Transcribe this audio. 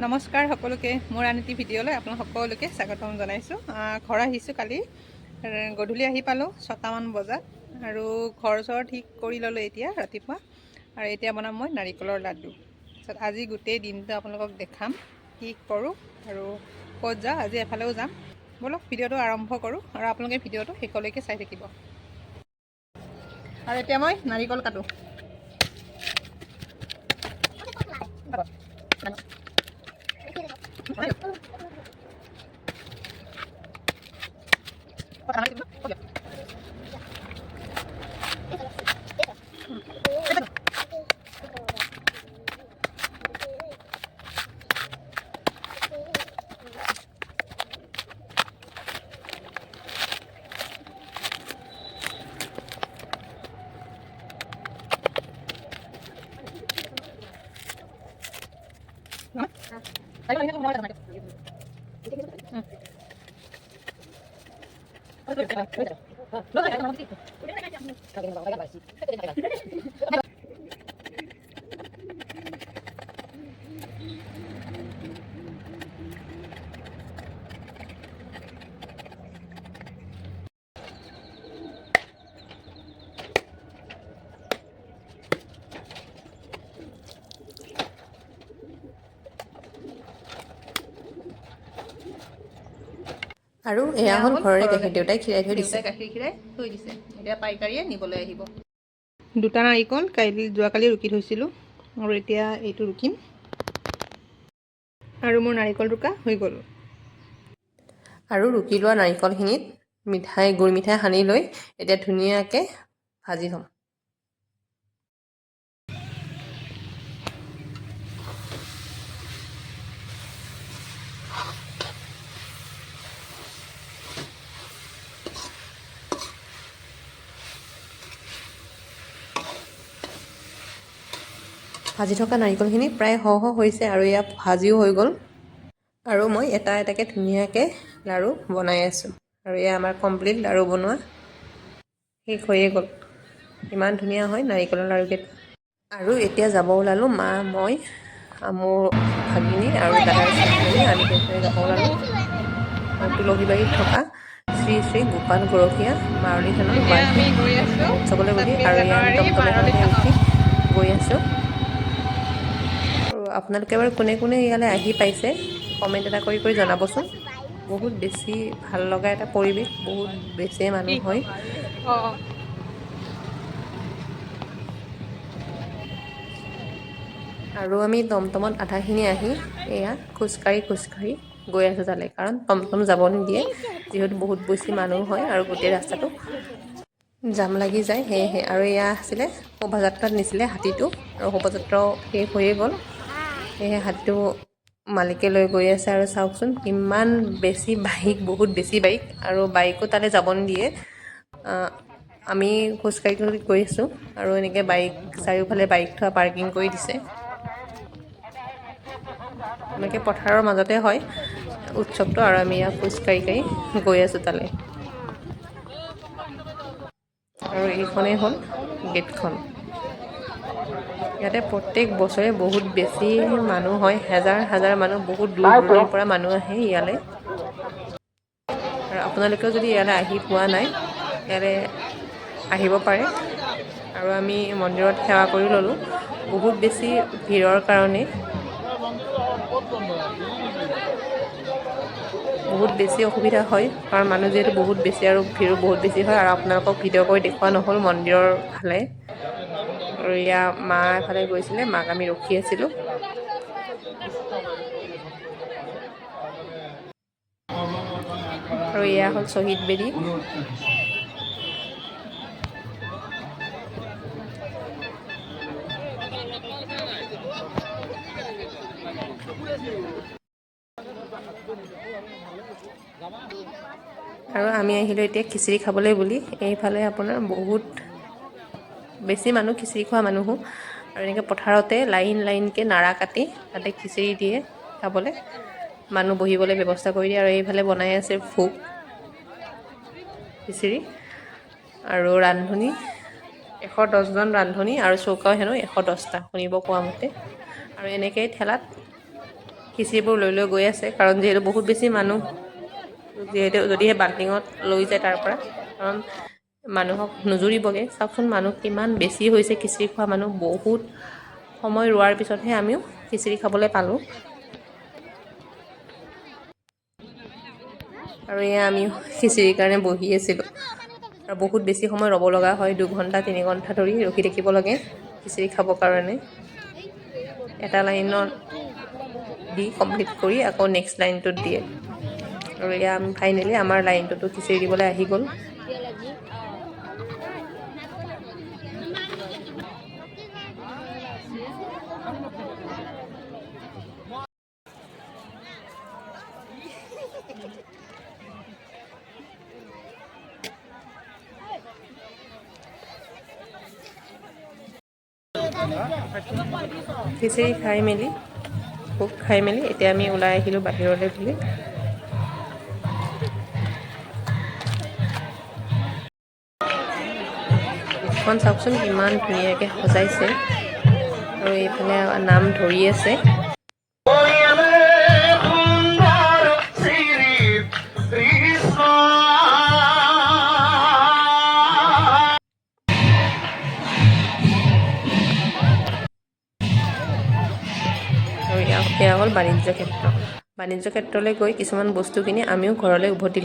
নমস্কাৰ সকলোকে মোৰ আনটি ভিডিঅ'লৈ আপোনালোক সকলোকে স্বাগতম জনাইছোঁ। ঘৰ আহিছোঁ কালি গধূলি আহি পালোঁ 6টামান বজাত আৰু ঘৰ চৰ ঠিক কৰি ল'লোঁ এতিয়া ৰাতিপুৱা। আৰু এতিয়া বনাম মই নাৰিকলৰ লাডু। তাৰপিছত আজি গোটেই দিনটো আপোনালোকক দেখাম কি কৰোঁ আৰু ক'ত যাওঁ। আজি এফালেও যাম। বলক ভিডিঅ'টো আৰম্ভ কৰোঁ আৰু আপোনালোকে ভিডিঅ'টো শেষলৈকে চাই থাকিব। আৰু এতিয়া মই নাৰিকল কাটোঁ। আৰু এয়া হ'ল ঘৰৰে গাখীৰ দেউতাই খীৰাই থৈ দিছে। গাখীৰ খীৰাই থৈ দিছে। এতিয়া পাইকাৰীয়ে নিবলৈ আহিব। দুটা নাৰিকল যোৱাকালি ৰুকি থৈছিলোঁ আৰু এতিয়া এইটো ৰুকিম। আৰু মোৰ নাৰিকল ৰুকা হৈ গ'ল। আৰু ৰুকি লোৱা নাৰিকলখিনিত গুৰ মিঠাই সানি লৈ এতিয়া ধুনীয়াকৈ ভাজি থ'ম। ভাজি থকা নাৰিকলখিনি প্ৰায় সহ হৈছে আৰু এয়া ভাজিও হৈ গ'ল। আৰু মই এটা এটাকৈ ধুনীয়াকৈ লাড়ু বনাই আছোঁ। আৰু এয়া আমাৰ কমপ্লিট লাড়ু বনোৱা শেষ হৈয়ে গ'ল। ইমান ধুনীয়া হয় নাৰিকলৰ লাড়ুকেইটা। আৰু এতিয়া যাব ওলালোঁ মা, মই, মোৰ ভাগিনী আৰু দাদাৰ ছোৱালীজনী আমি তিনিজনী যাব ওলালোঁ তুলসী বাৰীত থকা শ্ৰী শ্ৰী গোপাল গৰখীয়া মাৰুলী থানৰ বাৰ্ষিক উৎসৱলৈ বুলি। আৰু এয়া আমি টমটম এখনতে উঠি গৈ আছোঁ। আৰু আপোনালোকে বাৰু কোনে কোনে ইয়ালৈ আহি পাইছে কমেণ্ট এটা কৰি জনাবচোন। বহুত বেছি ভাল লগা এটা পৰিৱেশ, বহুত বেছি মানুহ হয়। আৰু আমি টমটমত আধাখিনি আহি এয়া খোজকাঢ়ি গৈ আছোঁ তালৈ, কাৰণ টমটম যাব নিদিয়ে যিহেতু বহুত বেছি মানুহ হয় আৰু গোটেই ৰাস্তাটো জাম লাগি যায় সেয়েহে। আৰু এয়া আছিলে শোভাযাত্ৰাত নিছিলে হাতীটো, আৰু শোভাযাত্ৰাও শেষ হৈয়ে গ'ল। সেয়েহে হাতীটো মালিকে লৈ গৈ আছে। আৰু চাওকচোন কিমান বেছি বাইক, বহুত বেছি বাইক, আৰু বাইকো তালৈ যাব নিদিয়ে। আমি খোজকাঢ়ি গৈ আছোঁ আৰু এনেকৈ বাইক চাৰিওফালে বাইক থোৱা পাৰ্কিং কৰি দিছে। এনেকৈ পথাৰৰ মাজতে হয় উৎসৱটো, আৰু আমি ইয়াত খোজকাঢ়ি গৈ আছোঁ তালৈ। আৰু এইখনেই হ'ল গেটখন। ইয়াতে প্ৰত্যেক বছৰে বহুত বেছি মানুহ হয়, হাজাৰ হাজাৰ মানুহ, বহুত দূৰ দূৰণিৰ পৰা মানুহ আহে ইয়ালৈ। আৰু আপোনালোকেও যদি ইয়ালৈ আহি পোৱা নাই, ইয়ালৈ আহিব পাৰে। আৰু আমি মন্দিৰত সেৱা কৰি ল'লোঁ। বহুত বেছি ভিৰৰ কাৰণে বহুত বেছি অসুবিধা হয়, কাৰণ মানুহ যিহেতু বহুত বেছি আৰু ভিৰো বহুত বেছি হয়। আৰু আপোনালোকক ভিডিঅ' কৰি দেখুওৱা নহ'ল মন্দিৰৰ ফালে। আৰু এয়া মা এফালে গৈছিলে, মাক আমি ৰখি আছিলোঁ। আৰু এয়া হ'ল শ্বহীদ বেদী। আৰু আমি আহিলোঁ এতিয়া খিচিৰি খাবলৈ বুলি। এইফালে আপোনাৰ বহুত বেছি মানুহ, খিচিৰি খোৱা মানুহো। আৰু এনেকৈ পথাৰতে লাইন লাইনকৈ নাৰা কাটি তাতে খিচিৰি দিয়ে খাবলৈ, মানুহ বহিবলৈ ব্যৱস্থা কৰি দিয়ে। আৰু এইফালে বনাই আছে ভোগ খিচিৰি। আৰু ৰান্ধনি 110জন ৰান্ধনি, আৰু চৌকাও হেনো 110টা শুনিব পোৱা মতে। আৰু এনেকৈ ঠেলাত খিচিৰিবোৰ লৈ লৈ গৈ আছে, কাৰণ যিহেতু বহুত বেছি মানুহ, যিহেতু যদিহে বাল্টিঙত লৈ যায় তাৰ পৰা, কাৰণ মানুহক নুজুৰিবগৈ। চাওকচোন মানুহ কিমান বেছি হৈছে, খিচিৰি খোৱা মানুহ বহুত সময় ৰোৱাৰ পিছতহে আমিও খিচিৰি খাবলৈ পালোঁ। আৰু এয়া আমি খিচিৰিৰ কাৰণে বহি আছিলোঁ, আৰু বহুত বেছি সময় ৰ'ব লগা হয়, 2 ঘণ্টা 3 ঘণ্টা ধৰি ৰখি থাকিব লাগে খিচিৰি খাবৰ কাৰণে। এটা লাইনত দি কমপ্লিট কৰি আকৌ নেক্সট লাইনটোত দিয়ে। আৰু এয়া আমি ফাইনেলি আমাৰ লাইনটোতো খিচিৰি দিবলৈ আহি গ'ল। খিচিৰি খাই মেলি, ভোগ খাই মেলি এতিয়া আমি ওলাই আহিলোঁ বাহিৰলৈ বুলি। এখন চাওকচোন কিমান ধুনীয়াকৈ সজাইছে, আৰু এইফালে নাম ধৰি আছে। আৰু এয়া হ'ল বাণিজ্য ক্ষেত্ৰ। বাণিজ্য ক্ষেত্ৰলৈ গৈ কিছুমান বস্তু কিনি আমিও ঘৰলৈ উভতি